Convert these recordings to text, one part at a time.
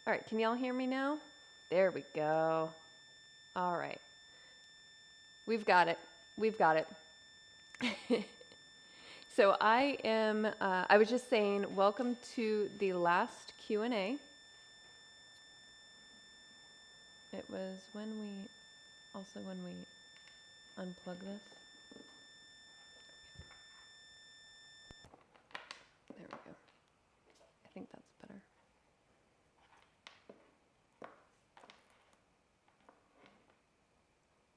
All right, can y'all hear me now? There we go. All right. We've got it. We've got it. So I was just saying, welcome to the last Q&A. It was when we unplug this. There we go. I think that's better.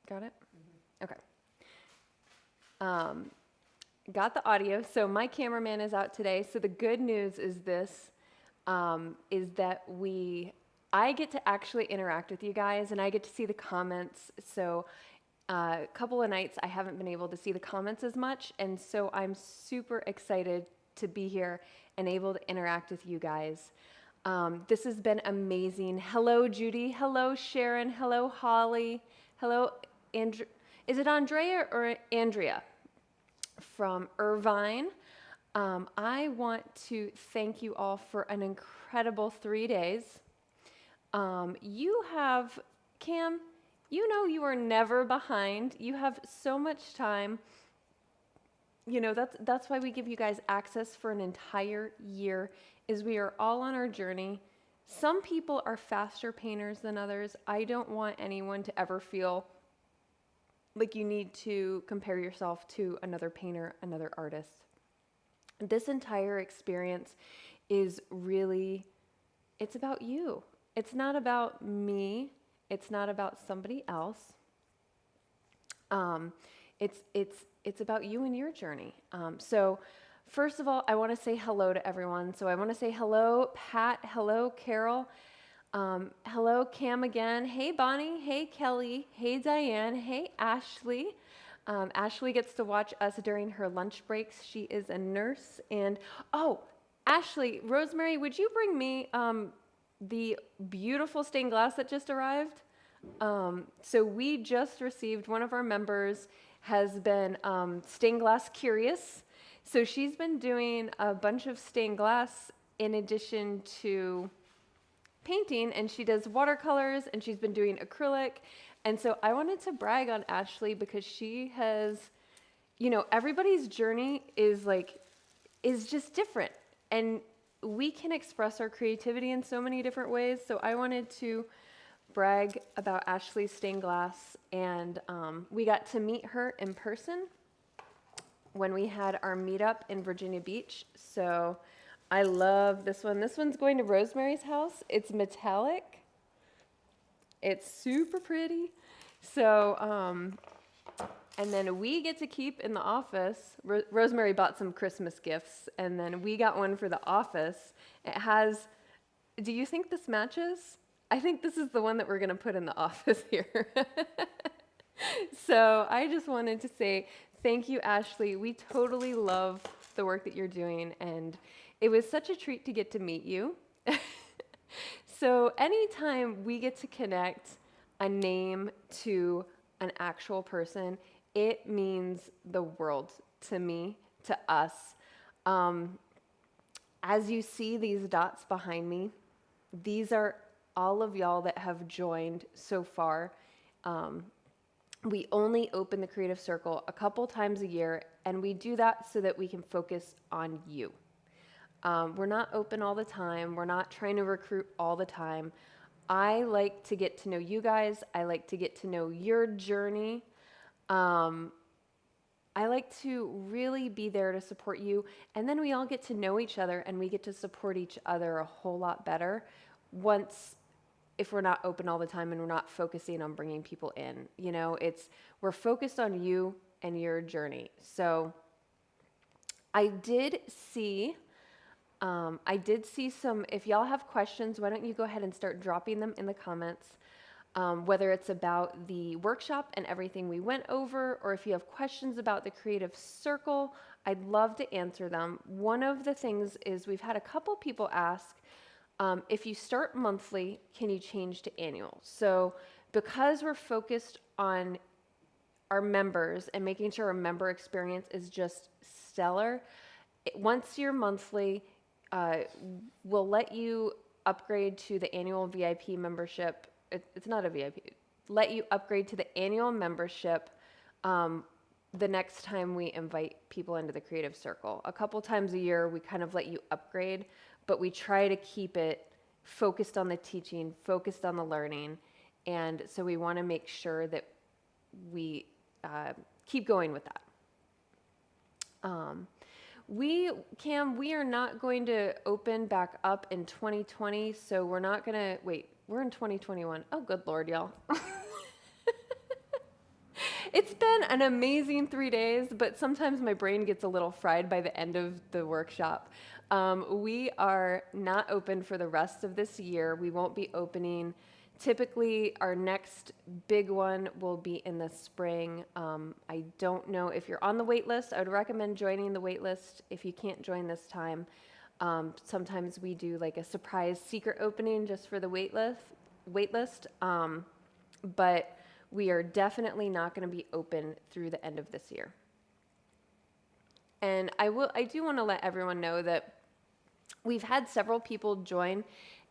Got it? Okay. Got the audio. So my cameraman is out today. So the good news is this, is that I get to actually interact with you guys and I get to see the comments. So a couple of nights I haven't been able to see the comments as much. And so I'm super excited to be here and able to interact with you guys. This has been amazing. Hello, Judy. Hello, Sharon. Hello, Holly. Hello, Andrea. Is it Andrea or Andrea from Irvine? I want to thank you all for an incredible 3 days. You have, Cam, you know you are never behind. You have so much time. You know, that's why we give you guys access for an entire year, is we are all on our journey. Some people are faster painters than others. I don't want anyone to ever feel like you need to compare yourself to another painter, another artist. This entire experience is really, it's about you. It's not about me. It's not about somebody else. It's about you and your journey. So first of all, I want to say hello to everyone. So I want to say hello, Pat. Hello, Carol. Hello, Cam again. Hey, Bonnie. Hey, Kelly. Hey, Diane. Hey, Ashley. Ashley gets to watch us during her lunch breaks. She is a nurse. And, oh, Ashley, Rosemary, would you bring me the beautiful stained glass that just arrived? So we just received, one of our members has been stained glass curious. So she's been doing a bunch of stained glass in addition to painting, and she does watercolors and she's been doing acrylic. And so I wanted to brag on Ashley because she has, you know, everybody's journey is just different, and we can express our creativity in so many different ways. So I wanted to brag about Ashley's stained glass, and we got to meet her in person when we had our meetup in Virginia Beach. So I love this one. This one's going to Rosemary's house. It's metallic. It's super pretty. So, and then we get to keep in the office. Rosemary bought some Christmas gifts, and then we got one for the office. It has, do you think this matches? I think this is the one that we're going to put in the office here. So I just wanted to say thank you, Ashley. We totally love the work that you're doing, and it was such a treat to get to meet you. So anytime we get to connect a name to an actual person, it means the world to me, to us. As you see these dots behind me, these are all of y'all that have joined so far. We only open the Creative Circle a couple times a year, and we do that so that we can focus on you. We're not open all the time. We're not trying to recruit all the time. I like to get to know you guys. I like to get to know your journey. I like to really be there to support you. And then we all get to know each other, and we get to support each other a whole lot better if we're not open all the time and we're not focusing on bringing people in. You know, we're focused on you and your journey. So I did see some, if y'all have questions, why don't you go ahead and start dropping them in the comments, whether it's about the workshop and everything we went over, or if you have questions about the Creative Circle, I'd love to answer them. One of the things is we've had a couple people ask, if you start monthly, can you change to annual? So because we're focused on our members and making sure our member experience is just stellar, once you're monthly, we'll let you upgrade to the annual VIP membership. It's not a VIP. Let you upgrade to the annual membership the next time we invite people into the Creative Circle. A couple times a year, we kind of let you upgrade, but we try to keep it focused on the teaching, focused on the learning. And so we want to make sure that we keep going with that. We are not going to open back up in 2020, so we're not going to, wait, we're in 2021. Oh, good Lord, y'all. It's been an amazing 3 days, but sometimes my brain gets a little fried by the end of the workshop. We are not open for the rest of this year. We won't be opening. Typically, our next big one will be in the spring. I don't know if you're on the wait list. I would recommend joining the wait list if you can't join this time. Sometimes we do like a surprise secret opening just for the wait list. But we are definitely not going to be open through the end of this year. And I do want to let everyone know that we've had several people join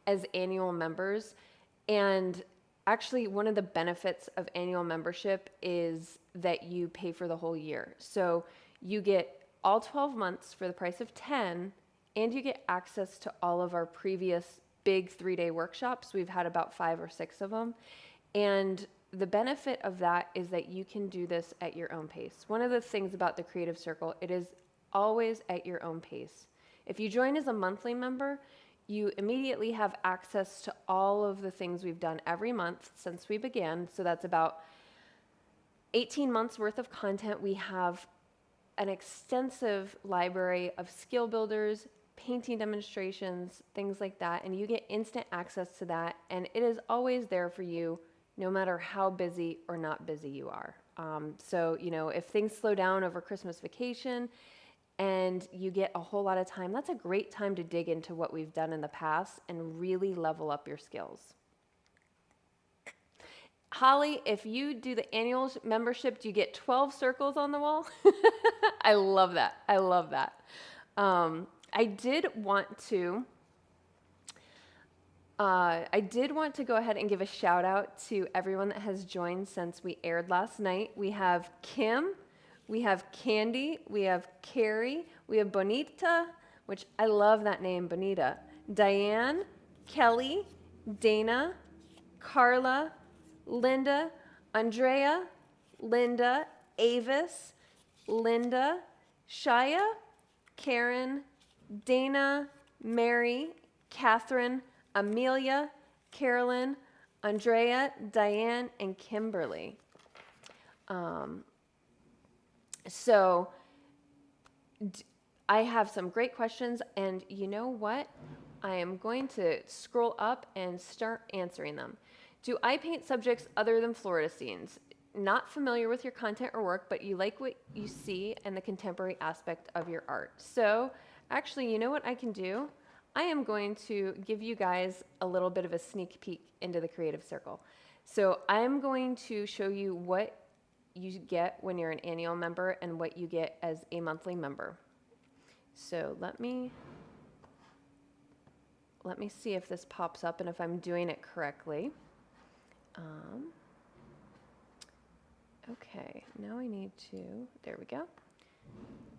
as annual members. And actually, one of the benefits of annual membership is that you pay for the whole year. So you get all 12 months for the price of 10, and you get access to all of our previous big 3-day workshops. We've had about 5 or 6 of them. And the benefit of that is that you can do this at your own pace. One of the things about the Creative Circle, it is always at your own pace. If you join as a monthly member, you immediately have access to all of the things we've done every month since we began. So that's about 18 months worth of content. We have an extensive library of skill builders, painting demonstrations, things like that. And you get instant access to that. And it is always there for you, no matter how busy or not busy you are. So, if things slow down over Christmas vacation and you get a whole lot of time, that's a great time to dig into what we've done in the past and really level up your skills. Holly, if you do the annual membership, do you get 12 circles on the wall? I love that. I love that. I did want to go ahead and give a shout out to everyone that has joined since we aired last night. We have Kim, we have Candy, we have Carrie, we have Bonita, which I love that name, Bonita, Diane, Kelly, Dana, Carla, Linda, Andrea, Linda, Avis, Linda, Shia, Karen, Dana, Mary, Catherine, Amelia, Carolyn, Andrea, Diane, and Kimberly. So I have some great questions, and you know what? I am going to scroll up and start answering them. Do I paint subjects other than Florida scenes? Not familiar with your content or work, but you like what you see and the contemporary aspect of your art. So actually, you know what I can do? I am going to give you guys a little bit of a sneak peek into the Creative Circle. So I'm going to show you what you get when you're an annual member and what you get as a monthly member. So let me see if this pops up and if I'm doing it correctly. Okay, now I need to, there we go.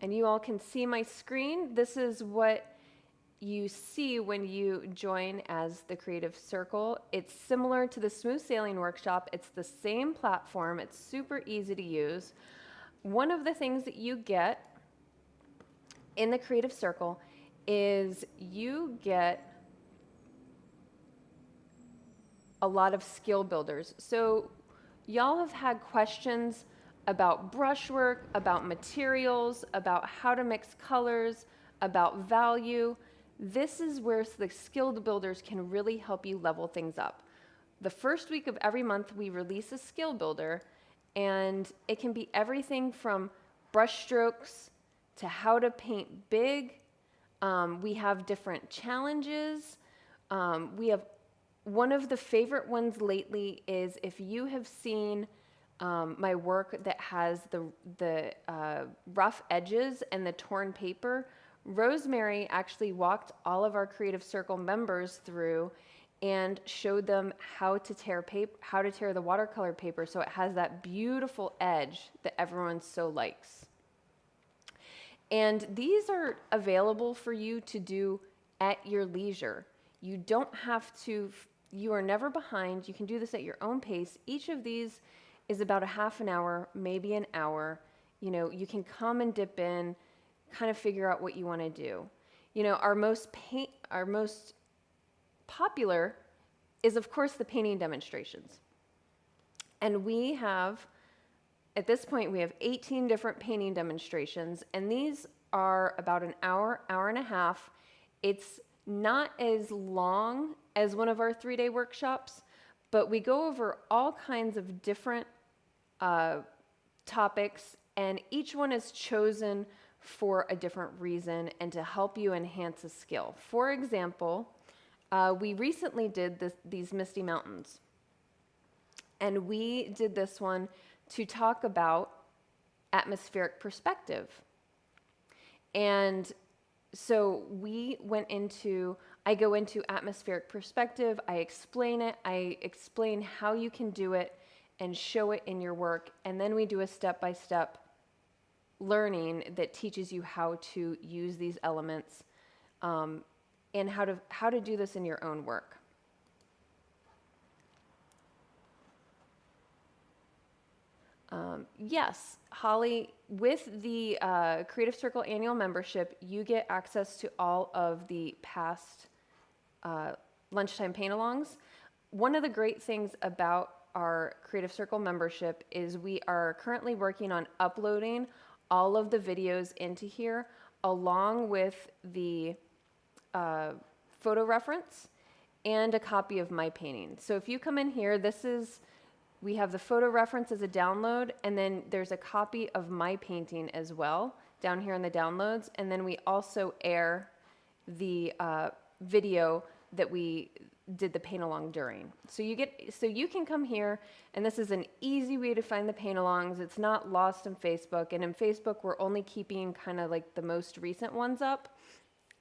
And you all can see my screen. This is what you see when you join as the Creative Circle. It's similar to the Smooth Sailing Workshop. It's the same platform. It's super easy to use. One of the things that you get in the Creative Circle is you get a lot of skill builders. So y'all have had questions about brushwork, about materials, about how to mix colors, about value. This is where the skilled builders can really help you level things up. The first week of every month, we release a skill builder, and it can be everything from brush strokes to how to paint big. We have different challenges. We have one of the favorite ones lately is if you have seen my work that has the rough edges and the torn paper. Rosemary actually walked all of our Creative Circle members through and showed them how to tear the watercolor paper so it has that beautiful edge that everyone so likes. And these are available for you to do at your leisure. You don't have to, you are never behind. You can do this at your own pace. Each of these is about a half an hour, maybe an hour. You know, you can come and dip in, kind of figure out what you want to do. You know, our most popular is, of course, the painting demonstrations. And we have, at this point, we have 18 different painting demonstrations, and these are about an hour, hour and a half. It's not as long as one of our 3-day workshops, but we go over all kinds of different topics, and each one is chosen for a different reason and to help you enhance a skill. For example, we recently did these Misty Mountains, and we did this one to talk about atmospheric perspective. And so I go into atmospheric perspective, I explain it, I explain how you can do it and show it in your work, and then we do a step-by-step learning that teaches you how to use these elements and how to do this in your own work. Yes, Holly, with the Creative Circle annual membership, you get access to all of the past lunchtime paint-alongs. One of the great things about our Creative Circle membership is we are currently working on uploading all of the videos into here, along with the photo reference and a copy of my painting. So if you come in here, we have the photo reference as a download, and then there's a copy of my painting as well down here in the downloads, and then we also air the video that we did the paint-along during. So you can come here, and this is an easy way to find the paint-alongs. It's not lost in Facebook, and in Facebook we're only keeping kind of like the most recent ones up.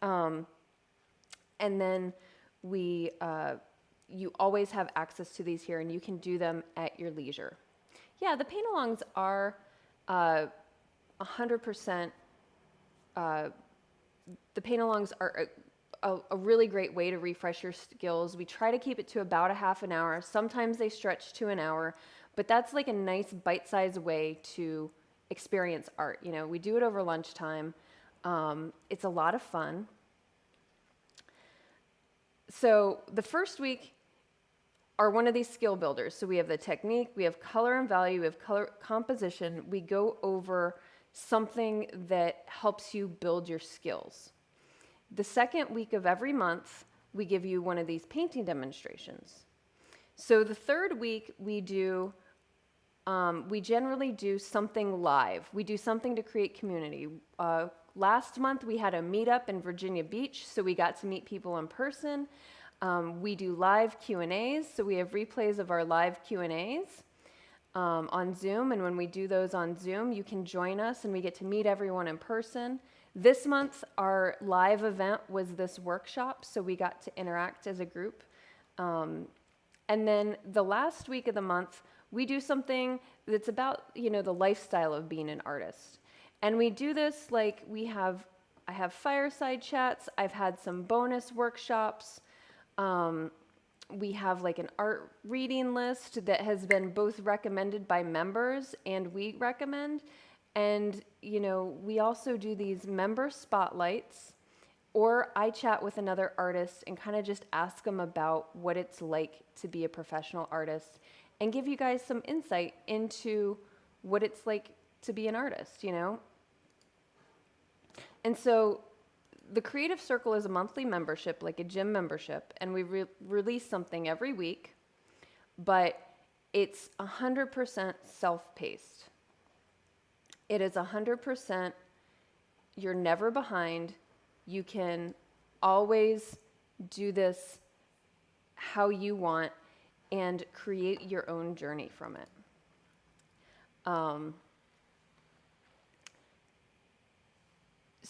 And then you always have access to these here, and you can do them at your leisure. Yeah, the paint-alongs are 100%. The paint-alongs are a really great way to refresh your skills. We try to keep it to about a half an hour. Sometimes they stretch to an hour, but that's like a nice bite-sized way to experience art. You know, we do it over lunchtime. It's a lot of fun. So the first week are one of these skill builders. So we have the technique, we have color and value, we have color composition. We go over something that helps you build your skills. The second week of every month, we give you one of these painting demonstrations. So the third week we generally do something live. We do something to create community. Last month we had a meetup in Virginia Beach, so we got to meet people in person. We do live Q&As, so we have replays of our live Q&As on Zoom, and when we do those on Zoom, you can join us and we get to meet everyone in person. This month, our live event was this workshop, so we got to interact as a group. And then the last week of the month, we do something that's about, you know, the lifestyle of being an artist. And we do this like I have fireside chats, I've had some bonus workshops. We have like an art reading list that has been both recommended by members and we recommend. And, you know, we also do these member spotlights, or I chat with another artist and kind of just ask them about what it's like to be a professional artist and give you guys some insight into what it's like to be an artist, you know? And so the Creative Circle is a monthly membership, like a gym membership, and we release something every week, but it's 100% self-paced. It is 100%, you're never behind. You can always do this how you want and create your own journey from it.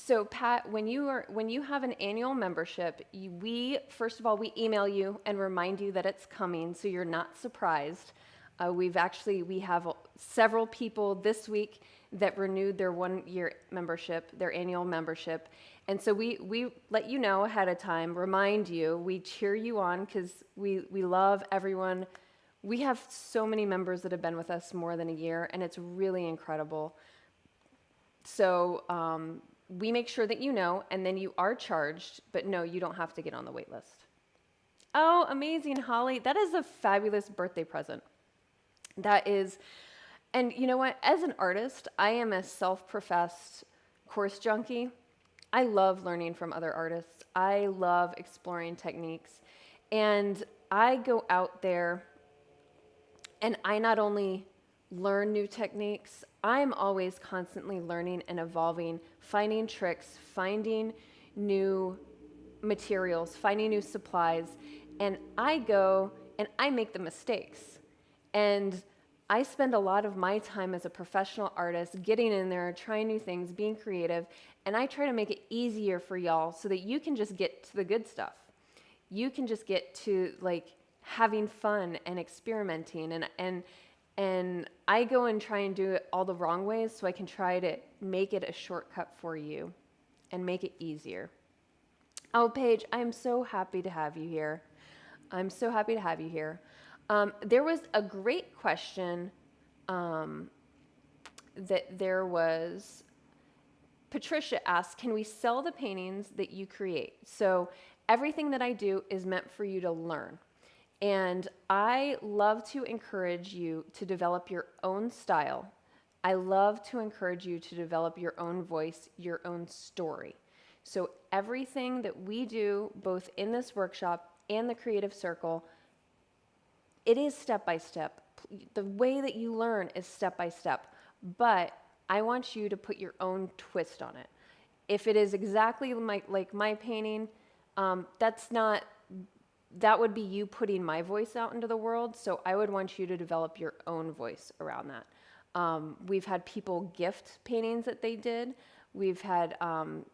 So Pat, when you have an annual membership, we first of all we email you and remind you that it's coming, so you're not surprised. We have several people this week that renewed their 1 year membership, their annual membership, and so we let you know ahead of time, remind you, we cheer you on because we love everyone. We have so many members that have been with us more than a year, and it's really incredible. So we make sure that you know, and then you are charged, but no, you don't have to get on the wait list. Oh, amazing, Holly. That is a fabulous birthday present. That is, and you know what? As an artist, I am a self-professed course junkie. I love learning from other artists. I love exploring techniques. And I go out there and I not only learn new techniques, I'm always constantly learning and evolving, finding tricks, finding new materials, finding new supplies, and I go and I make the mistakes. And I spend a lot of my time as a professional artist getting in there, trying new things, being creative, and I try to make it easier for y'all so that you can just get to the good stuff. You can just get to like having fun and experimenting, and I go and try and do it all the wrong ways so I can try to make it a shortcut for you and make it easier. Oh, Paige, I'm so happy to have you here. I'm so happy to have you here. There was a great question Patricia asked, can we sell the paintings that you create? So everything that I do is meant for you to learn. And I love to encourage you to develop your own style. I love to encourage you to develop your own voice, your own story. So everything that we do, both in this workshop and the Creative Circle, it is step by step. The way that you learn is step by step. But I want you to put your own twist on it. If it is exactly like my painting, that would be you putting my voice out into the world. So I would want you to develop your own voice around that. We've had people gift paintings that they did. We've had, hang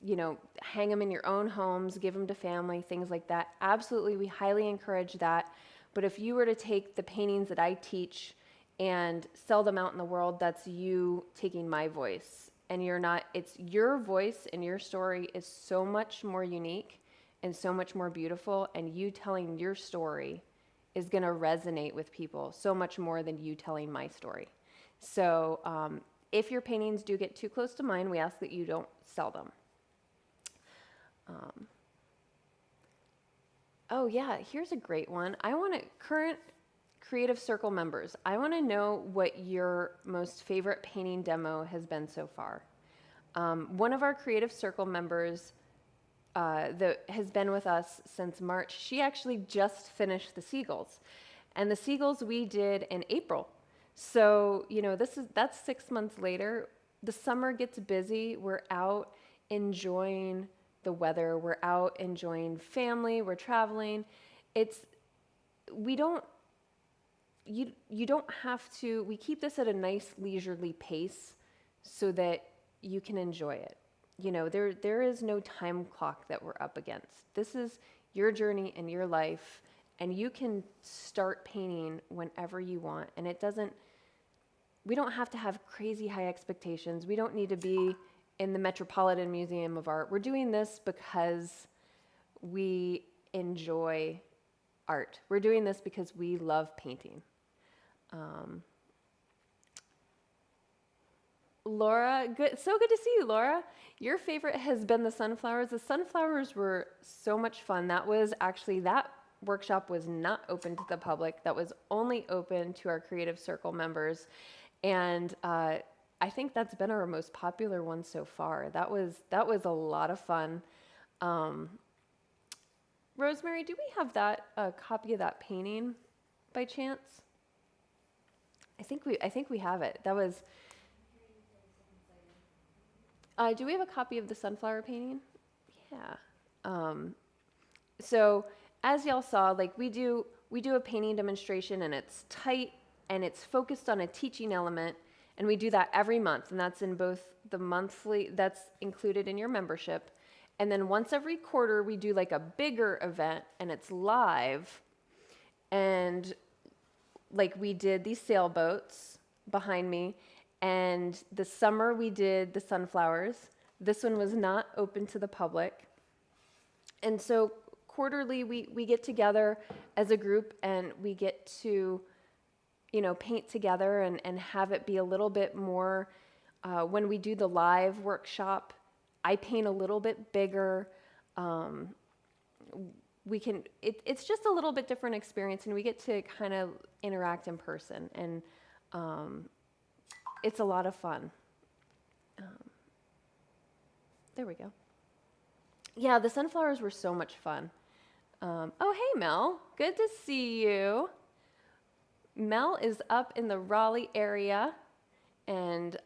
them in your own homes, give them to family, things like that. Absolutely, we highly encourage that. But if you were to take the paintings that I teach and sell them out in the world, that's you taking my voice. And it's your voice and your story is so much more unique and so much more beautiful, and you telling your story is going to resonate with people so much more than you telling my story. So if your paintings do get too close to mine, we ask that you don't sell them. Oh yeah, here's a great one. Current Creative Circle members, I want to know what your most favorite painting demo has been so far. One of our Creative Circle members that has been with us since March, she actually just finished the Seagulls. And the Seagulls we did in April. So, that's 6 months later. The summer gets busy. We're out enjoying the weather. We're out enjoying family. We're traveling. You don't have to, we keep this at a nice leisurely pace so that you can enjoy it. There is no time clock that we're up against. This is your journey and your life, and you can start painting whenever you want. And we don't have to have crazy high expectations. We don't need to be in the Metropolitan Museum of Art. We're doing this because we enjoy art. We're doing this because we love painting. Laura, so good to see you, Laura. Your favorite has been the sunflowers. The sunflowers were so much fun. That workshop was not open to the public. That was only open to our Creative Circle members. And I think that's been our most popular one so far. That was a lot of fun. Rosemary, do we have a copy of that painting by chance? I think we have it. That was. Do we have a copy of the sunflower painting? Yeah. So as y'all saw, we do a painting demonstration, and it's tight and it's focused on a teaching element, And we do that every month, and that's in both the monthly, that's included in your membership. And then once every quarter, we do like a bigger event, and it's live. And like we did these sailboats behind me, and the summer we did the sunflowers. This one was not open to the public. And so quarterly, we get together as a group, and we get to, paint together and have it be a little bit more, when we do the live workshop, I paint a little bit bigger. It's just a little bit different experience, and we get to kind of interact in person, and it's a lot of fun. There we go. Yeah, the sunflowers were so much fun. Oh, hey, Mel. Good to see you. Mel is up in the Raleigh area, and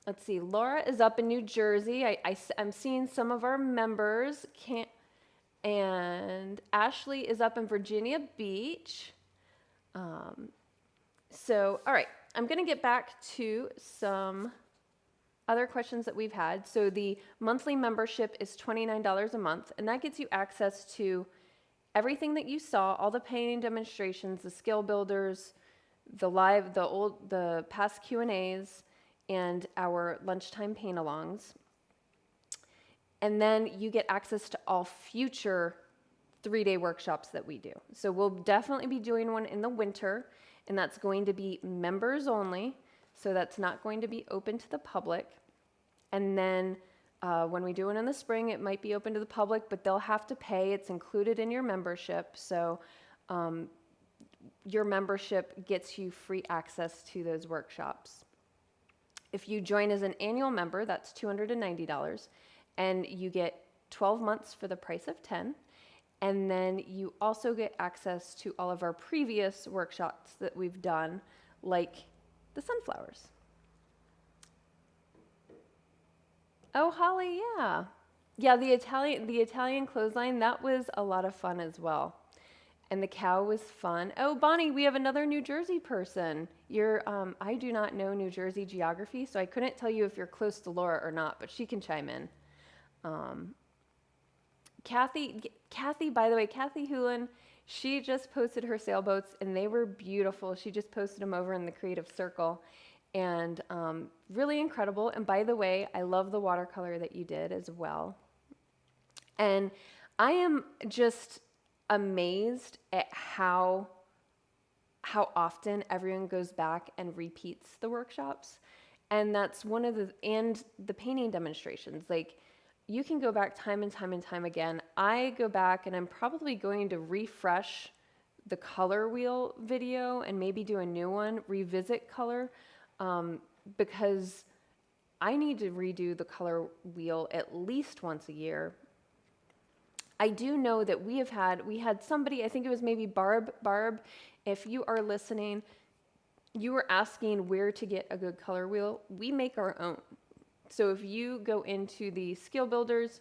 let's see, Laura is up in New Jersey. I'm seeing some of our members. And Ashley is up in Virginia Beach. So, all right, I'm going to get back to some other questions that we've had. So the monthly membership is $29 a month, and that gets you access to everything that you saw, all the painting demonstrations, the skill builders, the past Q&As, and our lunchtime paint-alongs. And then you get access to all future 3-day workshops that we do. So we'll definitely be doing one in the winter, and that's going to be members only. So that's not going to be open to the public. And then when we do it in the spring, it might be open to the public, but they'll have to pay. It's included in your membership. So your membership gets you free access to those workshops. If you join as an annual member, that's $290. And you get 12 months for the price of 10. And then you also get access to all of our previous workshops that we've done, like the sunflowers. Oh, Holly, yeah. Yeah, the Italian clothesline, that was a lot of fun as well. And the cow was fun. Oh, Bonnie, we have another New Jersey person. I do not know New Jersey geography, so I couldn't tell you if you're close to Laura or not, but she can chime in. Cathy, by the way, Cathy Houlihan, she just posted her sailboats, and they were beautiful. She just posted them over in the Creative Circle, and really incredible. And by the way, I love the watercolor that you did as well. And I am just amazed at how often everyone goes back and repeats the workshops. And that's and the painting demonstrations. Like, you can go back time and time and time again. I go back, and I'm probably going to refresh the color wheel video and maybe do a new one, revisit color, because I need to redo the color wheel at least once a year. I do know that we had somebody, I think it was maybe Barb, if you are listening, you were asking where to get a good color wheel. We make our own. So if you go into the skill builders,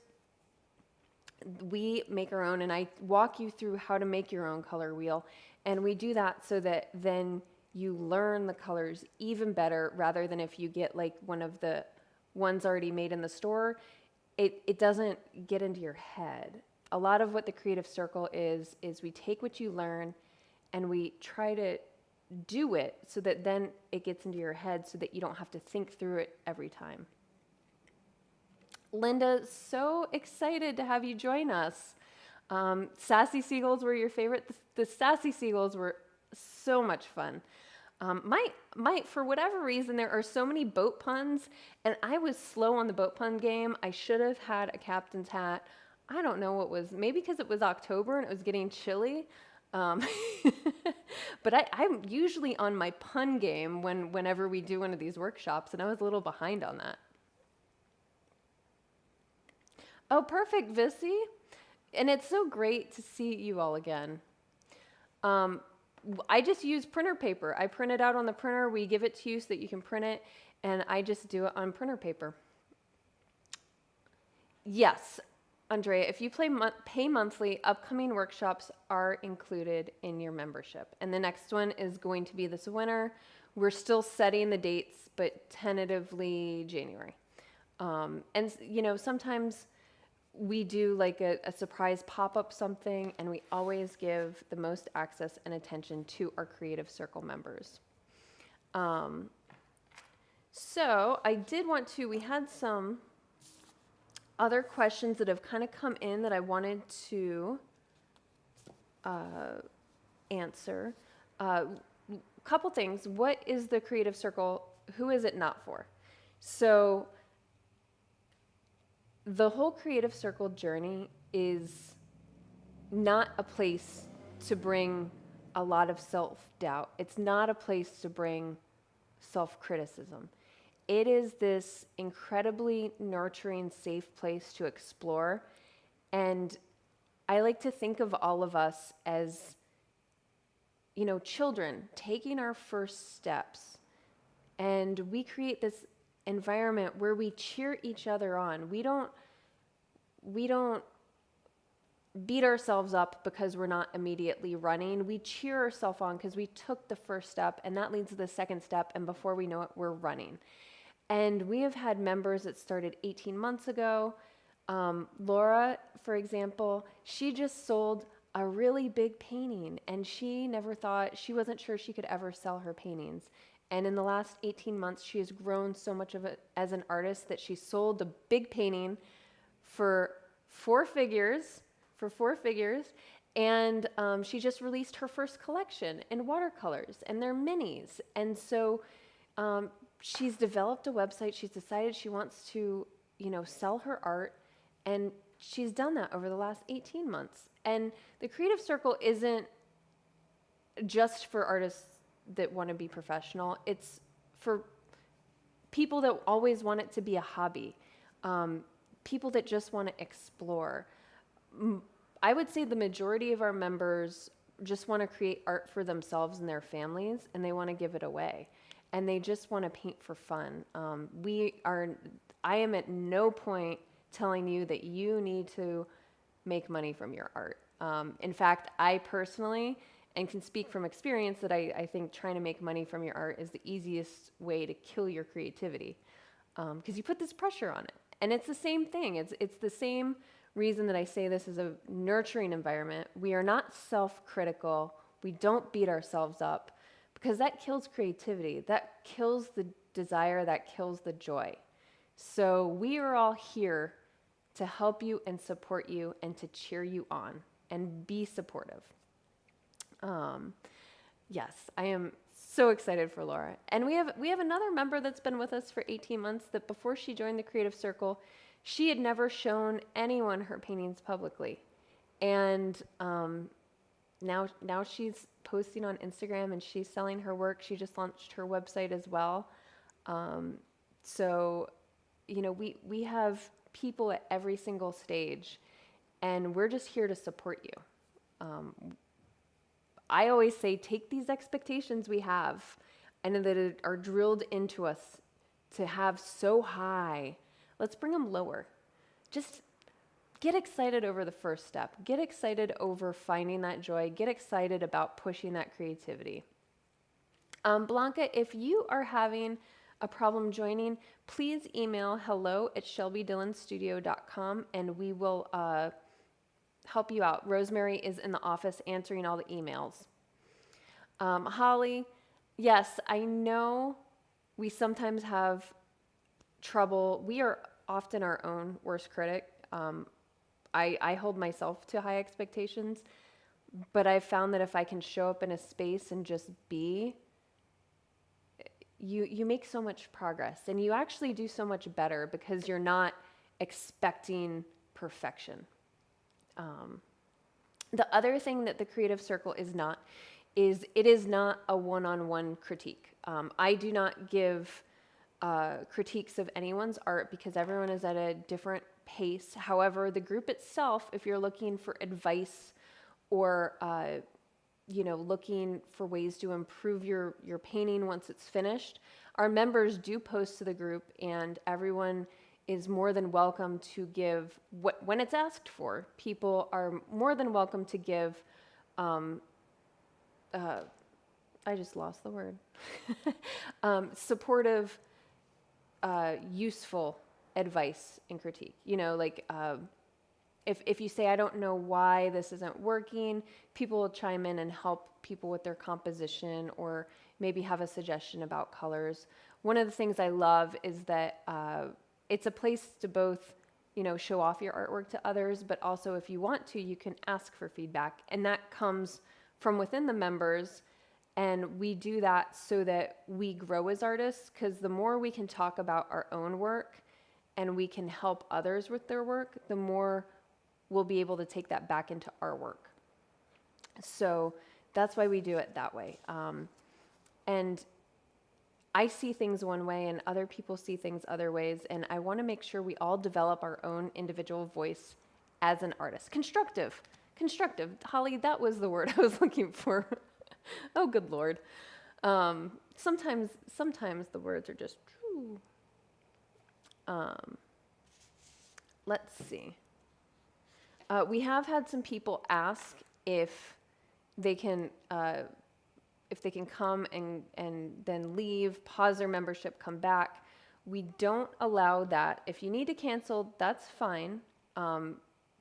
we make our own, and I walk you through how to make your own color wheel. And we do that so that then you learn the colors even better, rather than if you get like one of the ones already made in the store, it doesn't get into your head. A lot of what the Creative Circle is we take what you learn and we try to do it so that then it gets into your head so that you don't have to think through it every time. Linda, so excited to have you join us. Sassy Seagulls were your favorite. The Sassy Seagulls were so much fun. For whatever reason, there are so many boat puns, and I was slow on the boat pun game. I should have had a captain's hat. I don't know what was, maybe because it was October and it was getting chilly. But I'm usually on my pun game whenever we do one of these workshops, and I was a little behind on that. Oh, perfect, Vissy. And it's so great to see you all again. I just use printer paper. I print it out on the printer. We give it to you so that you can print it, and I just do it on printer paper. Yes, Andrea, if you pay monthly, upcoming workshops are included in your membership. And the next one is going to be this winter. We're still setting the dates, but tentatively January. And sometimes we do like a surprise pop-up something, and we always give the most access and attention to our Creative Circle members. So we had some other questions that have kind of come in that I wanted to answer. Couple things. What is the Creative Circle? Who is it not for? So the whole Creative Circle journey is not a place to bring a lot of self-doubt. It's not a place to bring self-criticism. It is this incredibly nurturing, safe place to explore. And I like to think of all of us as, children taking our first steps. And we create this environment where we cheer each other on. We don't beat ourselves up because we're not immediately running. We cheer ourselves on because we took the first step, and that leads to the second step, and before we know it, we're running. And we have had members that started 18 months ago. Laura, for example, she just sold a really big painting, and she wasn't sure she could ever sell her paintings. And in the last 18 months, she has grown so much of it as an artist that she sold a big painting for four figures, and she just released her first collection in watercolors, and they're minis. And so she's developed a website. She's decided she wants to, sell her art, and she's done that over the last 18 months. And the Creative Circle isn't just for artists that want to be professional. It's for people that always want it to be a hobby, people that just want to explore. I would say the majority of our members just want to create art for themselves and their families, and they want to give it away. And they just want to paint for fun. I am at no point telling you that you need to make money from your art. In fact, I personally, and can speak from experience, that I think trying to make money from your art is the easiest way to kill your creativity, because you put this pressure on it. And it's the same thing. It's the same reason that I say this is a nurturing environment. We are not self-critical. We don't beat ourselves up, because that kills creativity. That kills the desire. That kills the joy. So we are all here to help you and support you and to cheer you on and be supportive. Yes, I am so excited for Laura. And we have another member that's been with us for 18 months that before she joined the Creative Circle, she had never shown anyone her paintings publicly. And now she's posting on Instagram and she's selling her work. She just launched her website as well. So, we have people at every single stage, and we're just here to support you. I always say, take these expectations we have and that are drilled into us to have so high. Let's bring them lower. Just get excited over the first step. Get excited over finding that joy. Get excited about pushing that creativity. Blanca, if you are having a problem joining, please email hello@shelbydillonstudio.com and we will help you out. Rosemary is in the office answering all the emails. Holly, yes, I know we sometimes have trouble. We are often our own worst critic. I hold myself to high expectations, but I've found that if I can show up in a space and just be, you make so much progress, and you actually do so much better because you're not expecting perfection. The other thing that the Creative Circle is not it is not a one-on-one critique. I do not give critiques of anyone's art because everyone is at a different pace. However, the group itself, if you're looking for advice or looking for ways to improve your painting once it's finished, our members do post to the group, and everyone is more than welcome to give when it's asked for. People are more than welcome to give I just lost the word. Supportive, useful advice and critique. You know, like if you say, I don't know why this isn't working, people will chime in and help people with their composition or maybe have a suggestion about colors. One of the things I love is that it's a place to both, you know, show off your artwork to others, but also if you want to, you can ask for feedback. And that comes from within the members. And we do that so that we grow as artists, because the more we can talk about our own work and we can help others with their work, the more we'll be able to take that back into our work. So that's why we do it that way. And I see things one way and other people see things other ways. And I want to make sure we all develop our own individual voice as an artist. Constructive. Holly, that was the word I was looking for. Oh, good Lord. Sometimes the words are just true. Let's see. We have had some people ask if they can come and then leave, pause their membership, come back. We don't allow that. If you need to cancel, that's fine.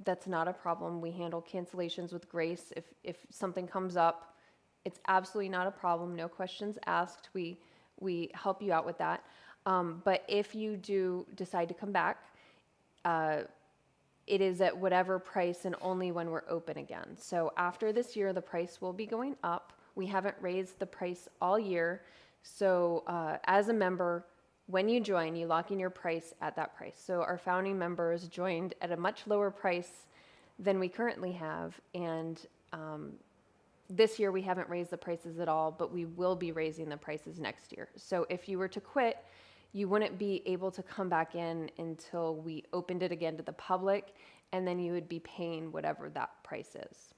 That's not a problem. We handle cancellations with grace. If something comes up, it's absolutely not a problem. No questions asked. We help you out with that. But if you do decide to come back, it is at whatever price and only when we're open again. So after this year, the price will be going up. We haven't raised the price all year. So as a member, when you join, you lock in your price at that price. So our founding members joined at a much lower price than we currently have. And this year we haven't raised the prices at all, but we will be raising the prices next year. So if you were to quit, you wouldn't be able to come back in until we opened it again to the public, and then you would be paying whatever that price is.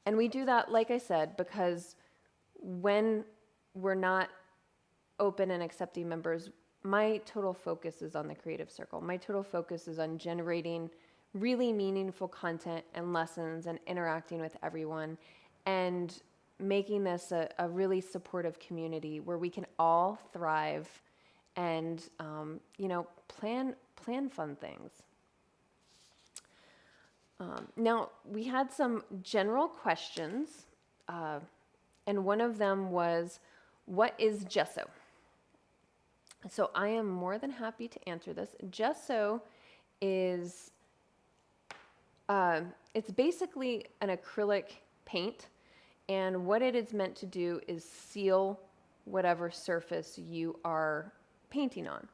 And we do that, like I said, because when we're not open and accepting members, my total focus is on the creative circle. My total focus is on generating really meaningful content and lessons and interacting with everyone and making this a really supportive community where we can all thrive and, plan fun things. Now, we had some general questions, and one of them was, what is gesso? So I am more than happy to answer this. Gesso is, it's basically an acrylic paint, and what it is meant to do is seal whatever surface you are painting on.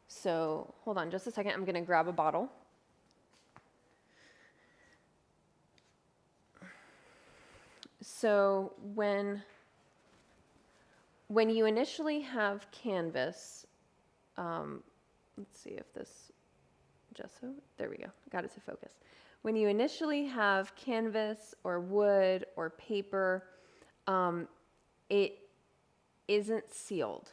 So hold on just a second, I'm gonna grab a bottle. So when you initially have canvas, let's see if this gesso, there we go, got it to focus. When you initially have canvas or wood or paper, it isn't sealed.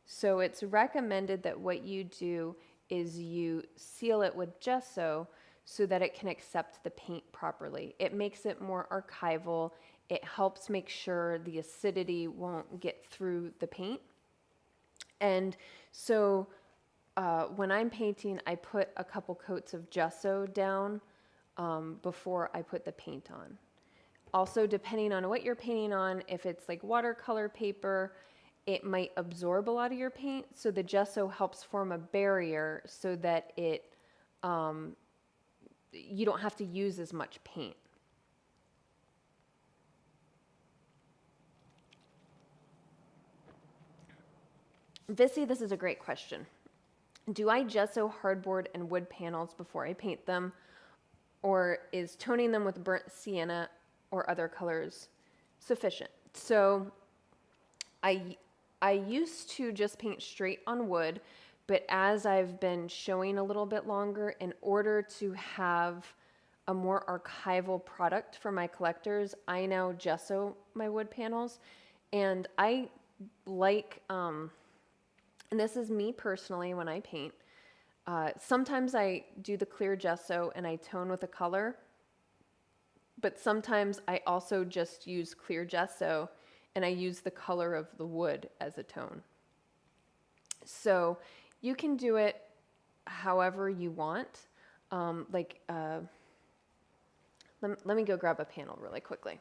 So it's recommended that what you do is you seal it with gesso so that it can accept the paint properly. It makes it more archival. It helps make sure the acidity won't get through the paint. And so when I'm painting, I put a couple coats of gesso down before I put the paint on. Also, depending on what you're painting on, if it's like watercolor paper, it might absorb a lot of your paint. So the gesso helps form a barrier so that it, you don't have to use as much paint. Vissy, this is a great question. Do I gesso hardboard and wood panels before I paint them? Or is toning them with burnt sienna or other colors sufficient? So I used to just paint straight on wood, but as I've been showing a little bit longer, in order to have a more archival product for my collectors, I now gesso my wood panels. And I like, and this is me personally when I paint, sometimes I do the clear gesso and I tone with a color. But sometimes I also just use clear gesso and I use the color of the wood as a tone. So you can do it however you want. Let me go grab a panel really quickly.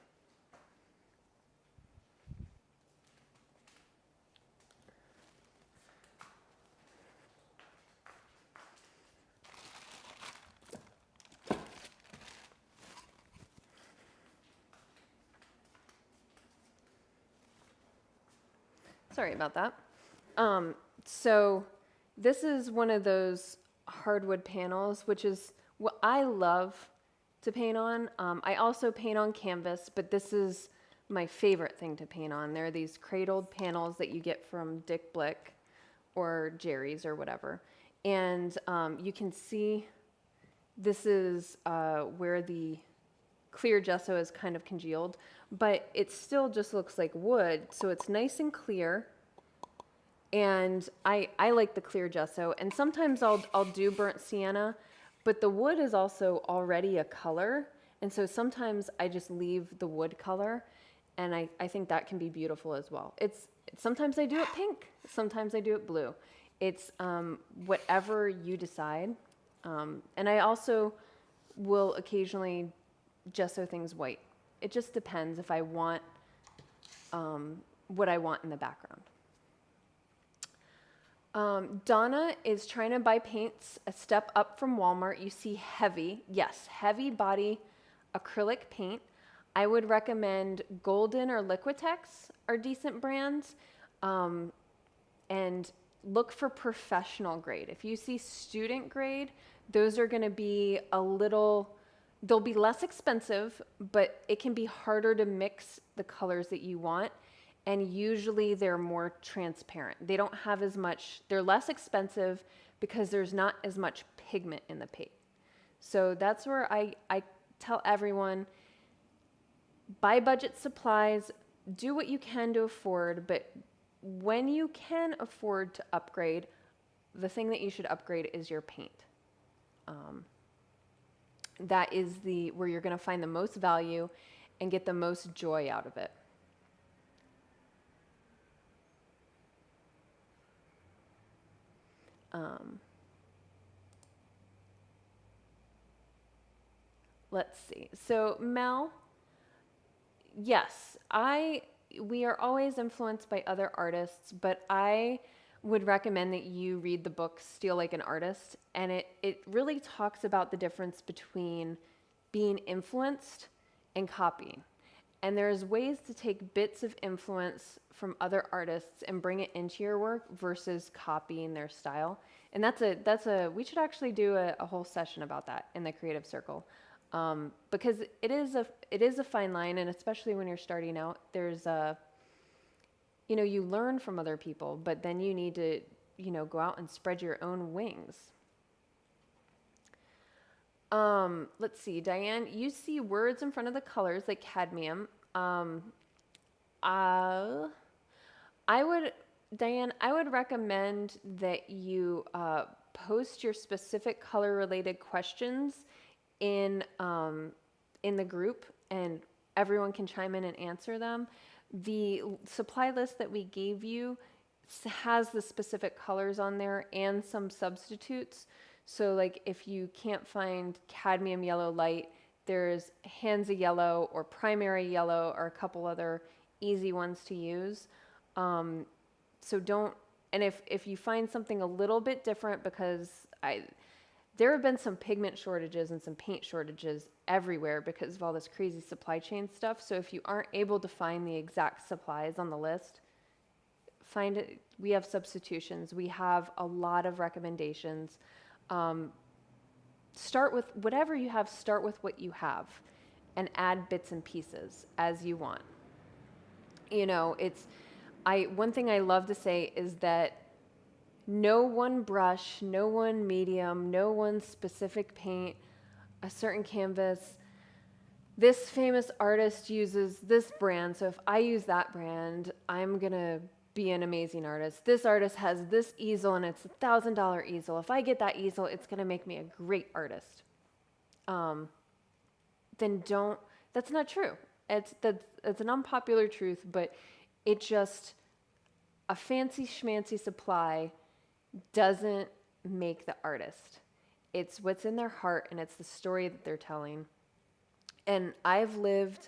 Sorry about that. So this is one of those hardwood panels, which is what I love to paint on. I also paint on canvas, but this is my favorite thing to paint on. There are these cradled panels that you get from Dick Blick or Jerry's or whatever. And you can see this is where the clear gesso is kind of congealed, but it still just looks like wood, so it's nice and clear. And I like the clear gesso, and sometimes I'll do burnt sienna, but the wood is also already a color, and so sometimes I just leave the wood color, and I think that can be beautiful as well. Sometimes I do it pink, sometimes I do it blue. It's whatever you decide. And I also will occasionally gesso things white. It just depends if I want what I want in the background. Donna is trying to buy paints a step up from Walmart. You see heavy, yes, heavy body acrylic paint. I would recommend Golden or Liquitex are decent brands. And look for professional grade. If you see student grade, those are going to be they'll be less expensive, but it can be harder to mix the colors that you want. And usually they're more transparent. They don't have as much, they're less expensive because there's not as much pigment in the paint. So that's where I tell everyone, buy budget supplies, do what you can to afford, but when you can afford to upgrade, the thing that you should upgrade is your paint. That is where you're going to find the most value and get the most joy out of it. Let's see. So Mel, yes, we are always influenced by other artists, but I would recommend that you read the book Steal Like an Artist, and it really talks about the difference between being influenced and copying. And there's ways to take bits of influence from other artists and bring it into your work versus copying their style. And we should actually do a whole session about that in the Creative Circle. Because it is a fine line, and especially when you're starting out, there's you learn from other people, but then you need to, go out and spread your own wings. Let's see, Diane, you see words in front of the colors like cadmium. Diane, I would recommend that you post your specific color-related questions in the group, and everyone can chime in and answer them. The supply list that we gave you has the specific colors on there and some substitutes. So like if you can't find cadmium yellow light, there's Hansa yellow or primary yellow or a couple other easy ones to use. And if you find something a little bit different, because there have been some pigment shortages and some paint shortages everywhere because of all this crazy supply chain stuff. So if you aren't able to find the exact supplies on the list, find it. We have substitutions. We have a lot of recommendations. Start with whatever you have. Start with what you have and add bits and pieces as you want. One thing I love to say is that no one brush, no one medium, no one specific paint, a certain canvas. This famous artist uses this brand, so if I use that brand, I'm going to be an amazing artist. This artist has this easel, and it's $1,000 easel. If I get that easel, it's going to make me a great artist. Then That's not true. It's an unpopular truth, but it just, a fancy schmancy supply doesn't make the artist. It's what's in their heart, and it's the story that they're telling. And I've lived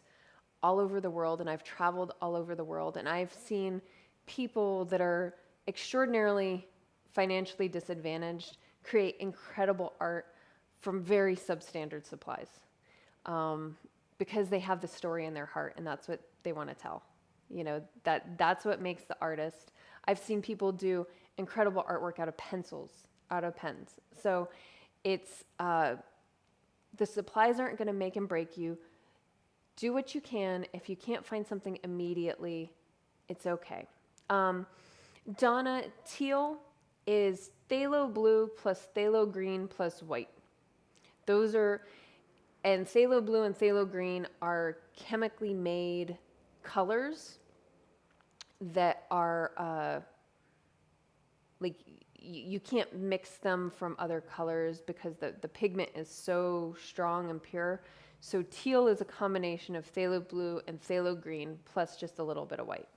all over the world, and I've traveled all over the world, and I've seen people that are extraordinarily financially disadvantaged create incredible art from very substandard supplies, because they have the story in their heart, and that's what they want to tell. You know, that's what makes the artist. I've seen people do incredible artwork out of pencils, out of pens. So it's, the supplies aren't going to make and break you. Do what you can. If you can't find something immediately, it's okay. Donna, teal is phthalo blue plus phthalo green plus white. Those are, and phthalo blue and phthalo green are chemically made colors that are, like, you can't mix them from other colors because the pigment is so strong and pure. So teal is a combination of phthalo blue and phthalo green plus just a little bit of white.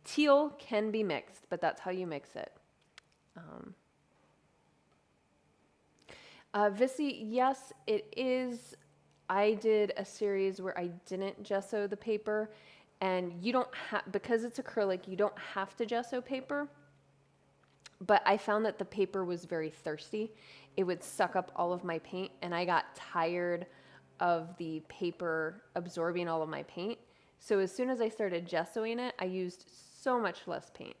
Teal can be mixed, but that's how you mix it. Vissy, yes, it is. I did a series where I didn't gesso the paper, and you don't have, because it's acrylic, you don't have to gesso paper. But I found that the paper was very thirsty. It would suck up all of my paint, and I got tired of the paper absorbing all of my paint. So as soon as I started gessoing it, I used so much less paint.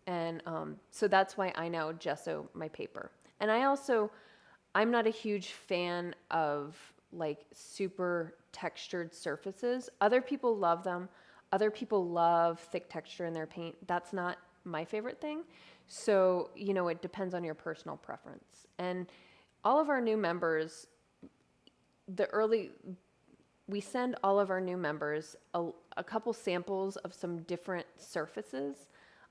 And so that's why I now gesso my paper. And I'm not a huge fan of like super textured surfaces. Other people love them. Other people love thick texture in their paint. That's not my favorite thing. So, you know, it depends on your personal preference. And all of our new members, we send all of our new members a couple samples of some different surfaces,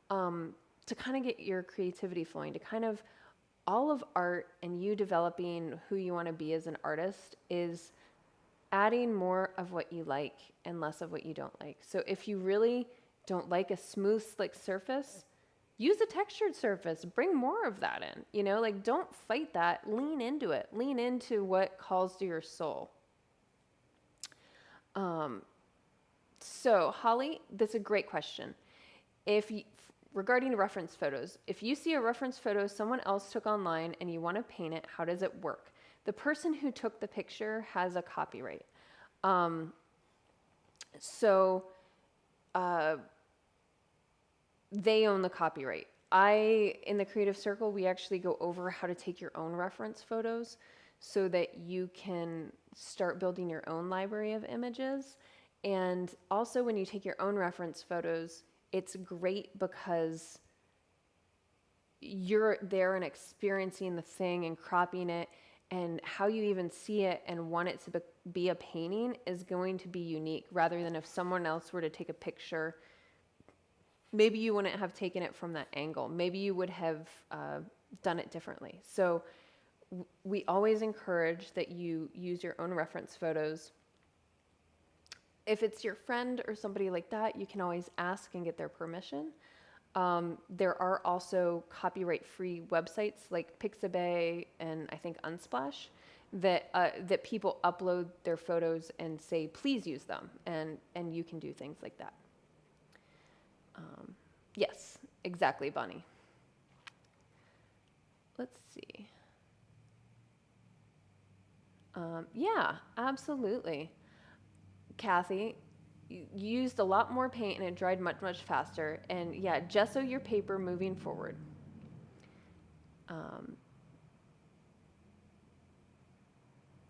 to kind of get your creativity flowing, to kind of, all of art and you developing who you want to be as an artist is adding more of what you like and less of what you don't like. So if you really don't like a smooth, slick surface, use a textured surface. Bring more of that in. You know, like, don't fight that. Lean into it. Lean into what calls to your soul. So Holly, that's a great question. Regarding reference photos, if you see a reference photo someone else took online and you want to paint it, how does it work? The person who took the picture has a copyright. They own the copyright. In the Creative Circle, we actually go over how to take your own reference photos so that you can start building your own library of images. And also, when you take your own reference photos, it's great because you're there and experiencing the thing and cropping it, and how you even see it and want it to be a painting is going to be unique, rather than if someone else were to take a picture. Maybe you wouldn't have taken it from that angle. Maybe you would have done it differently. So we always encourage that you use your own reference photos. If it's your friend or somebody like that, you can always ask and get their permission. There are also copyright-free websites like Pixabay and I think Unsplash that people upload their photos and say, please use them, and you can do things like that. Yes, exactly, Bonnie. Let's see. Yeah, absolutely. Kathy, you used a lot more paint and it dried much, much faster. And yeah, gesso your paper moving forward.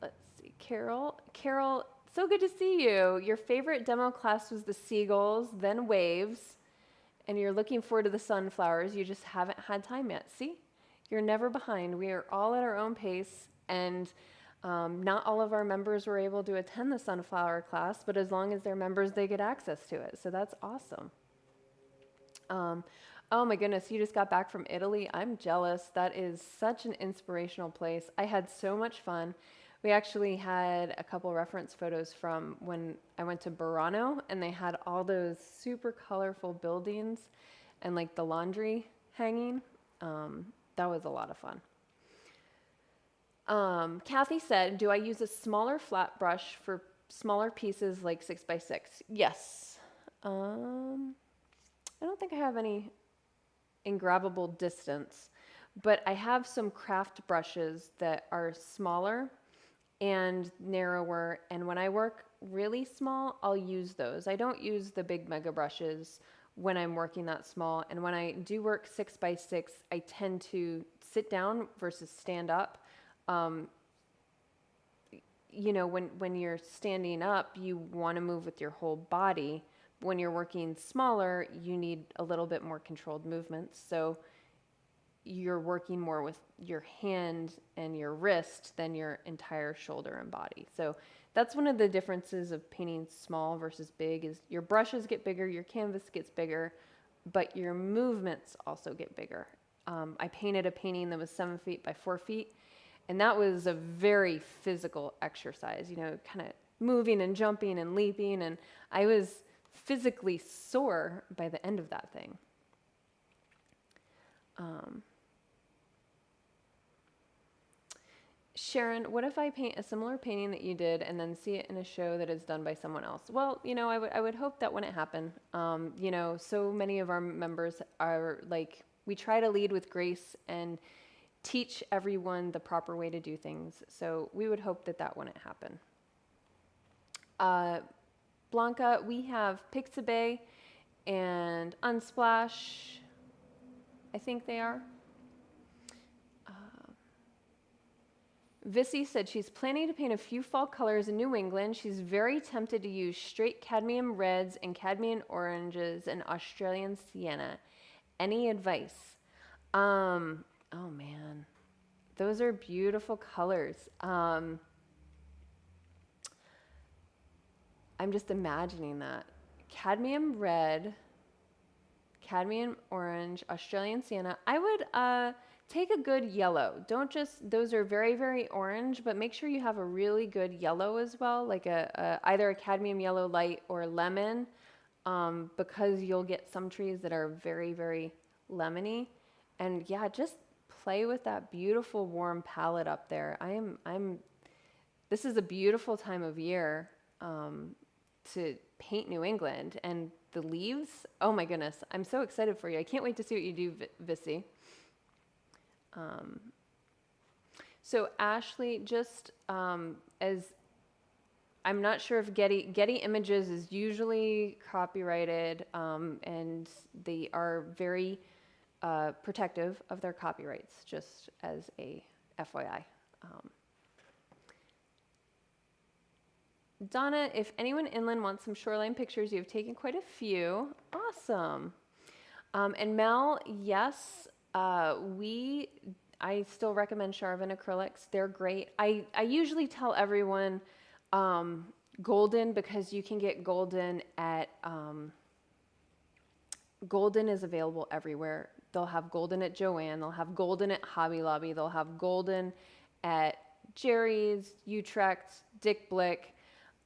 Let's see, Carol, so good to see you. Your favorite demo class was the seagulls, then waves, and you're looking forward to the sunflowers. You just haven't had time yet. See, you're never behind. We are all at our own pace, and not all of our members were able to attend the sunflower class, but as long as they're members, they get access to it. So that's awesome. Oh my goodness, you just got back from Italy. I'm jealous. That is such an inspirational place. I had so much fun. We actually had a couple reference photos from when I went to Burano, and they had all those super colorful buildings and like the laundry hanging. That was a lot of fun. Cathy said, do I use a smaller flat brush for smaller pieces like 6x6? Yes. I don't think I have any in grabbable distance, but I have some craft brushes that are smaller and narrower, and when I work really small, I'll use those. I don't use the big mega brushes when I'm working that small, and when I do work 6x6, I tend to sit down versus stand up. Um, when you're standing up, you want to move with your whole body. When you're working smaller, you need a little bit more controlled movements. So you're working more with your hand and your wrist than your entire shoulder and body. So that's one of the differences of painting small versus big is your brushes get bigger, your canvas gets bigger, but your movements also get bigger. I painted a painting that was 7 feet by 4 feet, and that was a very physical exercise, kind of moving and jumping and leaping, and I was physically sore by the end of that thing. Sharon, what if I paint a similar painting that you did and then see it in a show that is done by someone else? Well, I would hope that wouldn't happen. So many of our members are like, we try to lead with grace and teach everyone the proper way to do things. So we would hope that that wouldn't happen. Blanca, we have Pixabay and Unsplash. I think they are. Vissy said she's planning to paint a few fall colors in New England. She's very tempted to use straight cadmium reds and cadmium oranges and Australian sienna. Any advice? Oh man, those are beautiful colors. I'm just imagining that. Cadmium red, cadmium orange, Australian sienna. I would take a good yellow. Don't just, those are very, very orange, but make sure you have a really good yellow as well, like either a cadmium yellow light or lemon, because you'll get some trees that are very, very lemony. And yeah, just play with that beautiful warm palette up there. This is a beautiful time of year to paint New England, and the leaves, oh my goodness, I'm so excited for you. I can't wait to see what you do, Vissy. So Ashley, just as I'm not sure if Getty Images is usually copyrighted, and they are very protective of their copyrights, just as a FYI. Donna, if anyone inland wants some shoreline pictures, you have taken quite a few. Awesome. And Mel, yes, I still recommend Charvin acrylics. They're great. I usually tell everyone golden, because you can get golden at, golden is available everywhere. They'll have golden at Joann. They'll have golden at Hobby Lobby. They'll have golden at Jerry's, Utrecht, Dick Blick.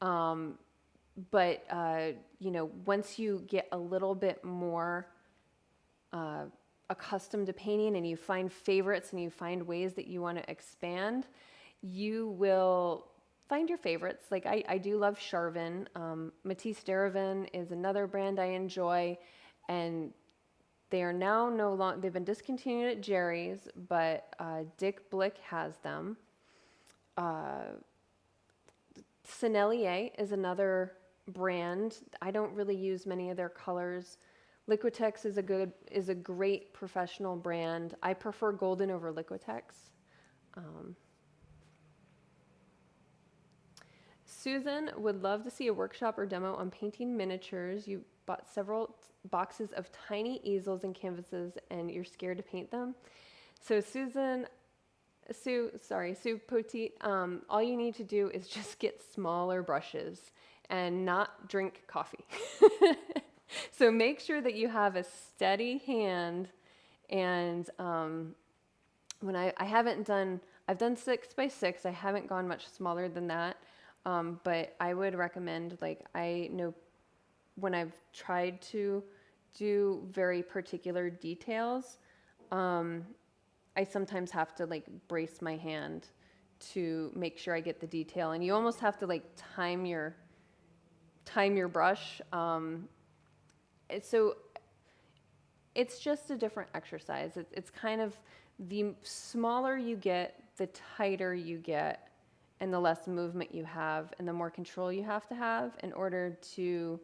But once you get a little bit more accustomed to painting and you find favorites and you find ways that you want to expand, you will find your favorites. Like I do love Charvin. Matisse Derivan is another brand I enjoy, and they are now no longer, they've been discontinued at Jerry's, but Dick Blick has them. Sennelier is another brand. I don't really use many of their colors. Liquitex is a great professional brand. I prefer golden over Liquitex. Susan would love to see a workshop or demo on painting miniatures. You bought several boxes of tiny easels and canvases and you're scared to paint them. So Sue Poteet, all you need to do is just get smaller brushes and not drink coffee. So make sure that you have a steady hand. And when I haven't done, I've done 6x6. I haven't gone much smaller than that. But I would recommend, like, I know when I've tried to do very particular details, I sometimes have to like brace my hand to make sure I get the detail. And you almost have to like time your brush. So it's just a different exercise. It's kind of, the smaller you get, the tighter you get, and the less movement you have, and the more control you have to have in order to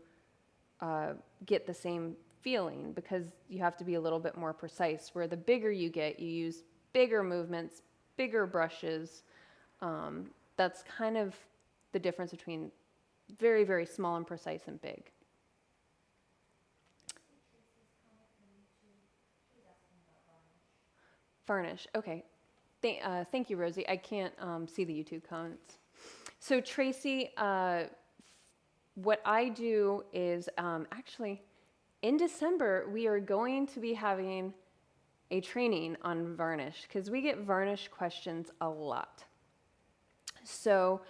get the same feeling, because you have to be a little bit more precise. Where the bigger you get, you use bigger movements, bigger brushes. That's kind of the difference between very, very small and precise and big. Varnish. Okay. Thank you, Rosie. I can't see the YouTube comments. So Tracy, what I do is actually in December, we are going to be having a training on varnish, because we get varnish questions a lot. So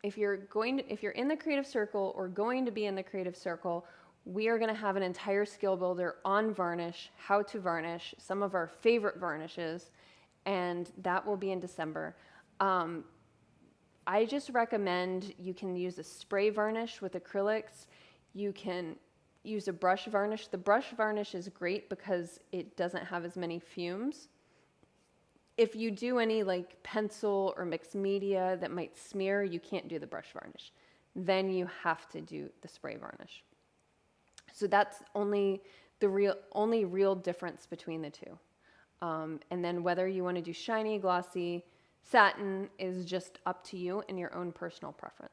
if you're in the creative circle or going to be in the creative circle, we are going to have an entire skill builder on varnish, how to varnish, some of our favorite varnishes, and that will be in December. I just recommend you can use a spray varnish with acrylics. You can use a brush varnish. The brush varnish is great because it doesn't have as many fumes. If you do any like pencil or mixed media that might smear, you can't do the brush varnish. Then you have to do the spray varnish. So that's only real difference between the two. And then whether you want to do shiny, glossy, satin is just up to you and your own personal preference.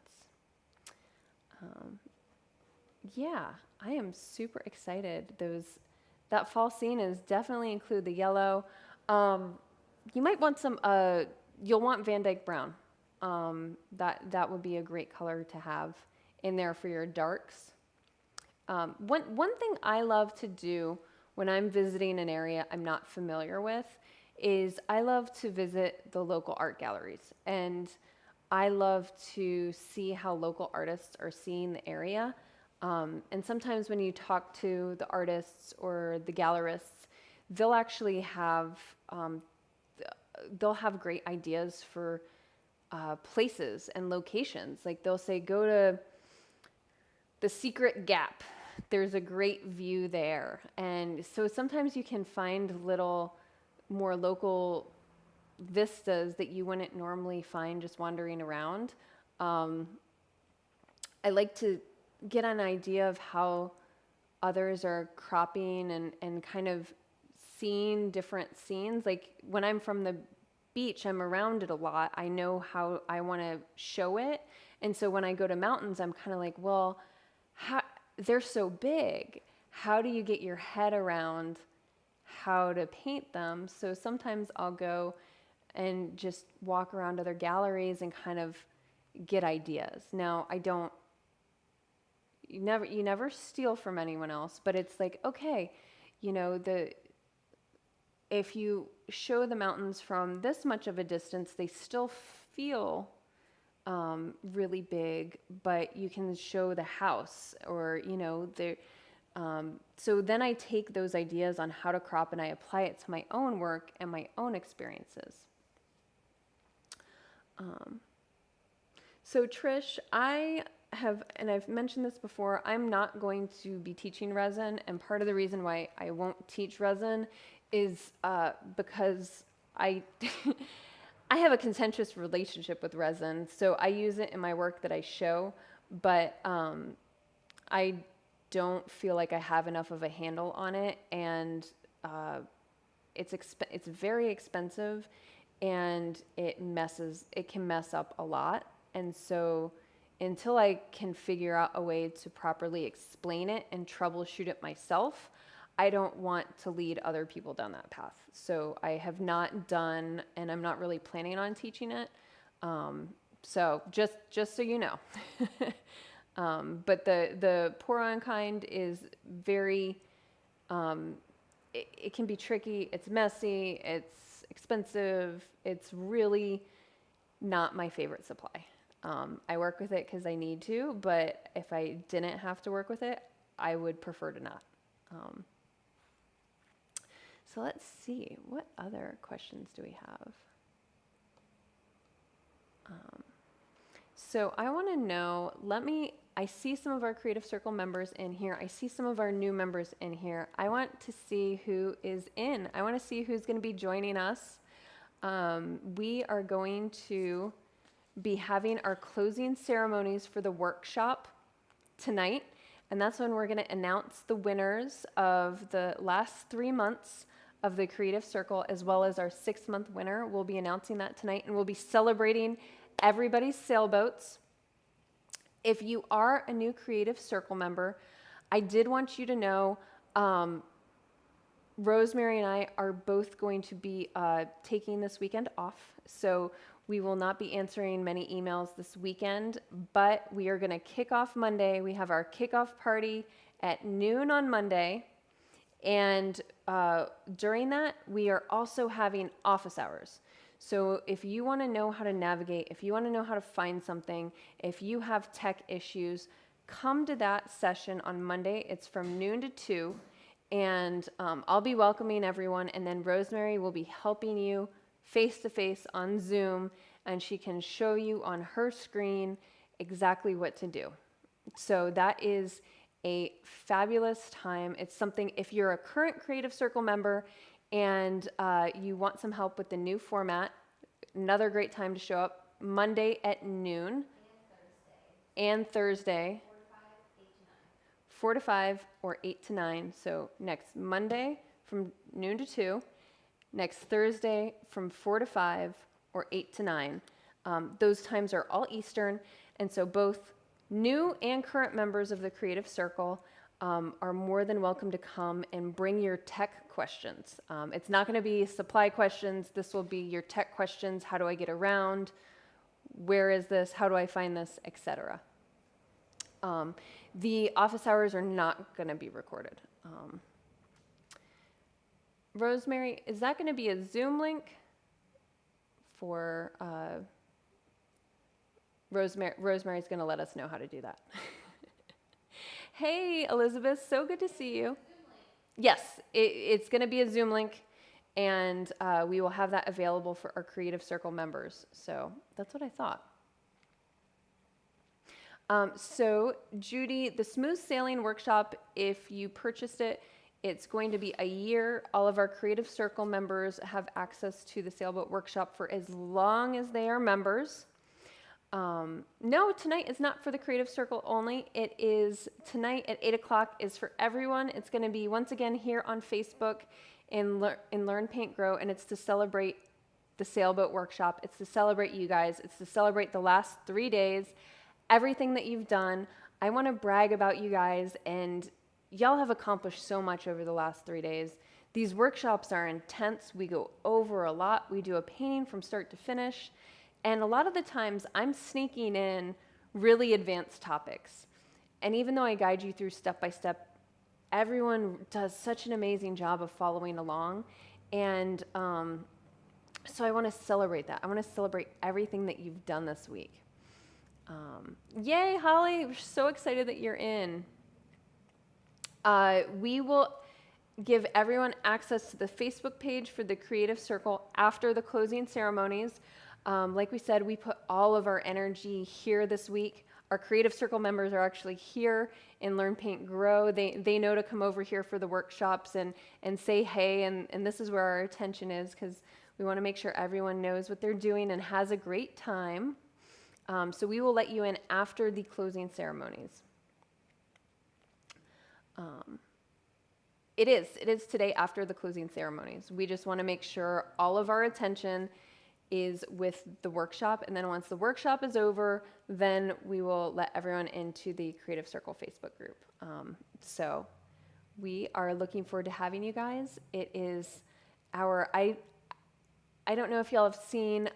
Yeah, I am super excited. That fall scene is definitely include the yellow. You might want some, you'll want Van Dyke Brown. That would be a great color to have in there for your darks. One thing I love to do when I'm visiting an area I'm not familiar with is I love to visit the local art galleries, and I love to see how local artists are seeing the area. And sometimes when you talk to the artists or the gallerists, they'll actually have great ideas for places and locations. Like they'll say, go to the Secret Gap. There's a great view there. And so sometimes you can find little more local vistas that you wouldn't normally find just wandering around. I like to get an idea of how others are cropping and kind of seeing different scenes. Like when I'm from the beach, I'm around it a lot. I know how I want to show it. And so when I go to mountains, I'm kind of like, well, they're so big. How do you get your head around how to paint them? So sometimes I'll go and just walk around other galleries and kind of get ideas. Now, you never steal from anyone else, but it's like, okay, if you show the mountains from this much of a distance, they still feel really big, but you can show the house or, so then I take those ideas on how to crop and I apply it to my own work and my own experiences. So Trish, I've mentioned this before, I'm not going to be teaching resin, and part of the reason why I won't teach resin is because I have a contentious relationship with resin, so I use it in my work that I show, but I don't feel like I have enough of a handle on it, and it's very expensive, and it can mess up a lot, and so until I can figure out a way to properly explain it and troubleshoot it myself, I don't want to lead other people down that path. So I have not done, and I'm not really planning on teaching it. So just so you know. But the pour on kind is very, it can be tricky. It's messy. It's expensive. It's really not my favorite supply. I work with it because I need to, but if I didn't have to work with it, I would prefer to not. So let's see, what other questions do we have? So I want to know, I see some of our Creative Circle members in here. I see some of our new members in here. I want to see who is in. I want to see who's going to be joining us. We are going to be having our closing ceremonies for the workshop tonight. And that's when we're going to announce the winners of the last 3 months of the Creative Circle, as well as our 6-month winner. We'll be announcing that tonight, and we'll be celebrating everybody's sailboats. If you are a new Creative Circle member, I did want you to know, Rosemary and I are both going to be taking this weekend off, so we will not be answering many emails this weekend, but we are going to kick off Monday. We have our kickoff party at noon on Monday, and during that, we are also having office hours. So if you want to know how to navigate, if you want to know how to find something, if you have tech issues, come to that session on Monday. It's from noon to 2, and I'll be welcoming everyone, and then Rosemary will be helping you face-to-face on Zoom, and she can show you on her screen exactly what to do. So that is a fabulous time. It's something, if you're a current Creative Circle member and you want some help with the new format, another great time to show up, Monday at noon. And Thursday. 4 to 5 or 8 to 9. So next Monday from noon to 2. Next Thursday from 4 to 5 or 8 to 9. Those times are all Eastern. And so both new and current members of the Creative Circle are more than welcome to come and bring your tech questions. It's not going to be supply questions. This will be your tech questions. How do I get around? Where is this? How do I find this? Etc. The office hours are not going to be recorded. Rosemary, is that going to be a Zoom link for Rosemary's going to let us know how to do that. Hey, Elizabeth, so good to see you. Yes, it's going to be a Zoom link, and we will have that available for our Creative Circle members. So that's what I thought. So Judy, the Smooth Sailing Workshop, if you purchased it, it's going to be a year. All of our Creative Circle members have access to the Sailboat Workshop for as long as they are members. No, tonight is not for the Creative Circle only. It is tonight at 8 o'clock is for everyone. It's going to be once again here on Facebook in Learn, Paint, Grow, and it's to celebrate the Sailboat Workshop. It's to celebrate you guys. It's to celebrate the last 3 days, everything that you've done. I want to brag about you guys, and y'all have accomplished so much over the last 3 days. These workshops are intense. We go over a lot. We do a painting from start to finish. And a lot of the times I'm sneaking in really advanced topics. And even though I guide you through step by step, everyone does such an amazing job of following along. And so I want to celebrate that. I want to celebrate everything that you've done this week. Yay, Holly. We're so excited that you're in. We will give everyone access to the Facebook page for the Creative Circle after the closing ceremonies. Like we said, we put all of our energy here this week. Our Creative Circle members are actually here in Learn, Paint, Grow. They know to come over here for the workshops and say hey, and this is where our attention is, because we want to make sure everyone knows what they're doing and has a great time. So we will let you in after the closing ceremonies. It is today after the closing ceremonies. We just want to make sure all of our attention is with the workshop, and then once the workshop is over, then we will let everyone into the Creative Circle Facebook group. So we are looking forward to having you guys. It is I don't know if y'all have seen,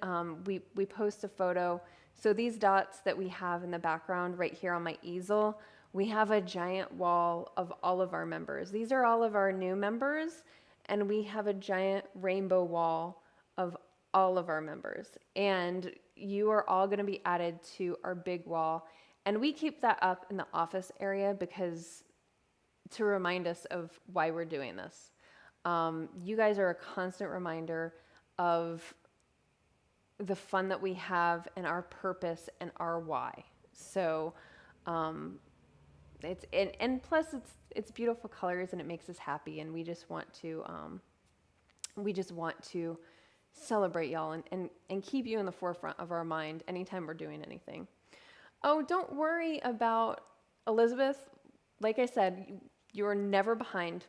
we post a photo So these dots that we have in the background right here on my easel, we have a giant wall of all of our members. These are all of our new members, and we have a giant rainbow wall of all of our members. And you are all going to be added to our big wall. And we keep that up in the office area because to remind us of why we're doing this. You guys are a constant reminder of the fun that we have and our purpose and our why. So and plus it's beautiful colors and it makes us happy, and we just want to celebrate y'all and keep you in the forefront of our mind anytime we're doing anything. Oh, don't worry about Elizabeth. Like I said, you're never behind.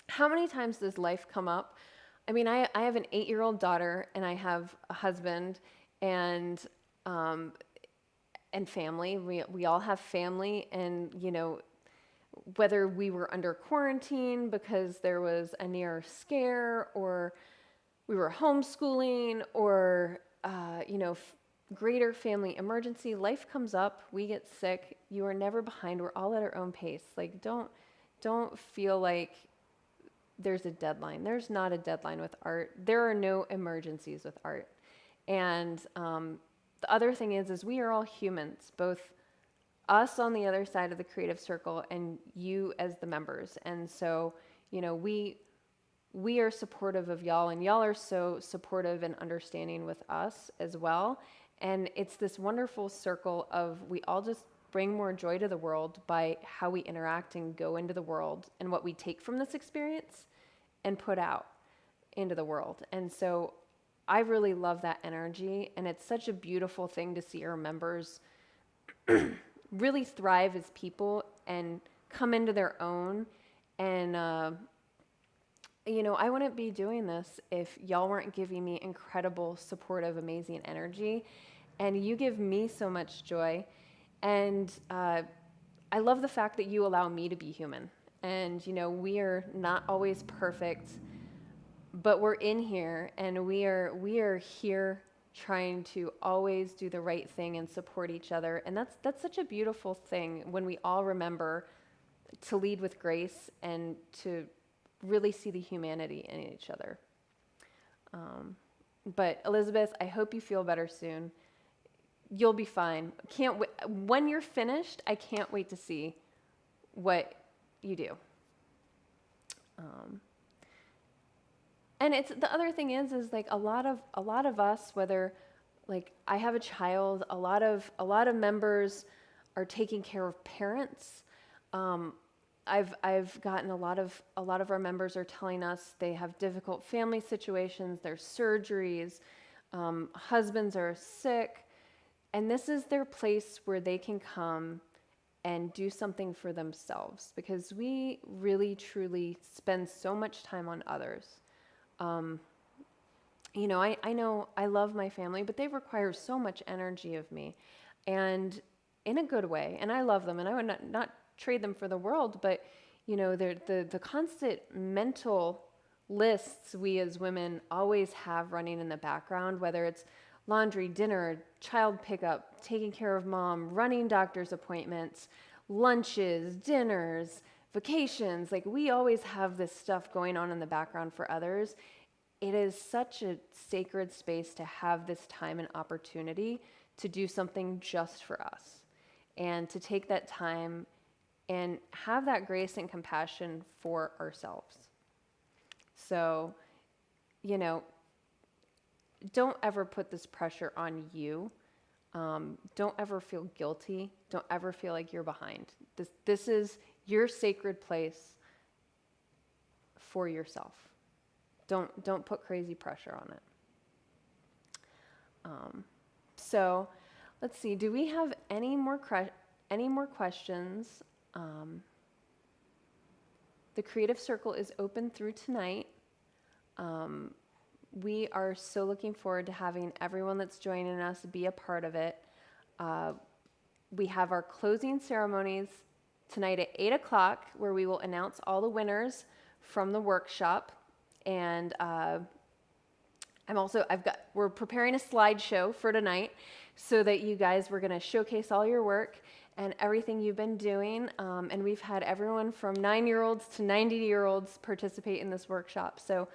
How many times does life come up? I mean, I have an 8-year-old daughter, and I have a husband and family. We all have family, and whether we were under quarantine because there was a near scare, or we were homeschooling, or greater family emergency, life comes up, we get sick. You are never behind. We're all at our own pace. Like, don't feel like there's a deadline. There's not a deadline with art. There are no emergencies with art. And the other thing is we are all humans, both us on the other side of the creative circle and you as the members. And so, we are supportive of y'all, and y'all are so supportive and understanding with us as well. And it's this wonderful circle of we all just bring more joy to the world by how we interact and go into the world and what we take from this experience and put out into the world. And so I really love that energy, and it's such a beautiful thing to see our members really thrive as people and come into their own. And I wouldn't be doing this if y'all weren't giving me incredible, supportive, amazing energy. And you give me so much joy. And I love the fact that you allow me to be human. And, we are not always perfect, but we're in here, and we are here trying to always do the right thing and support each other. And that's such a beautiful thing when we all remember to lead with grace and to really see the humanity in each other. But Elizabeth, I hope you feel better soon. You'll be fine. When you're finished, I can't wait to see what you do. And it's the other thing is like a lot of us, whether like I have a child, a lot of members are taking care of parents. I've gotten a lot of our members are telling us they have difficult family situations, there's surgeries, husbands are sick, and this is their place where they can come and do something for themselves, because we really truly spend so much time on others. I know I love my family, but they require so much energy of me, and in a good way, and I love them, and I would not trade them for the world, but the constant mental lists we as women always have running in the background, whether it's laundry, dinner, child pickup, taking care of mom, running doctor's appointments, lunches, dinners, vacations, like we always have this stuff going on in the background for others. It is such a sacred space to have this time and opportunity to do something just for us, and to take that time and have that grace and compassion for ourselves. So, don't ever put this pressure on you. Don't ever feel guilty. Don't ever feel like you're behind. This is your sacred place for yourself. Don't put crazy pressure on it. So, let's see. Do we have any more questions? The Creative Circle is open through tonight. We are so looking forward to having everyone that's joining us be a part of it. We have our closing ceremonies tonight at 8 o'clock, where we will announce all the winners from the workshop. And we're preparing a slideshow for tonight. so that you guys were going to showcase all your work and everything you've been doing. And we've had everyone from 9-year-olds to 90-year-olds participate in this workshop. So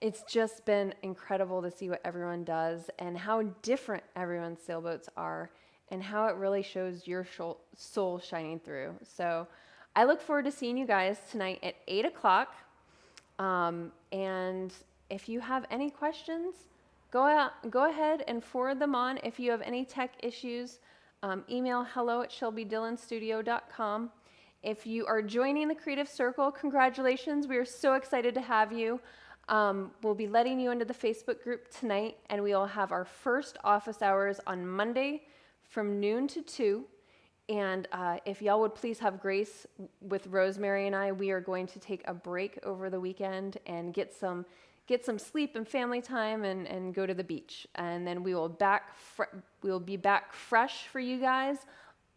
it's just been incredible to see what everyone does and how different everyone's sailboats are and how it really shows your soul shining through. So I look forward to seeing you guys tonight at 8 o'clock. And if you have any questions, go ahead and forward them on. If you have any tech issues, email hello@shelbydillonstudio.com. If you are joining the Creative Circle, congratulations. We are so excited to have you. We'll be letting you into the Facebook group tonight, and we will have our first office hours on Monday from noon to 2. And if y'all would please have grace with Rosemary and I, we are going to take a break over the weekend and get some sleep and family time and go to the beach. And then we will be back fresh for you guys,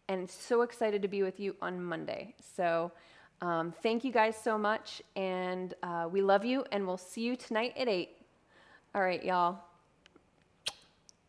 and so excited to be with you on Monday. So thank you guys so much, and we love you, and we'll see you tonight at 8. All right, y'all.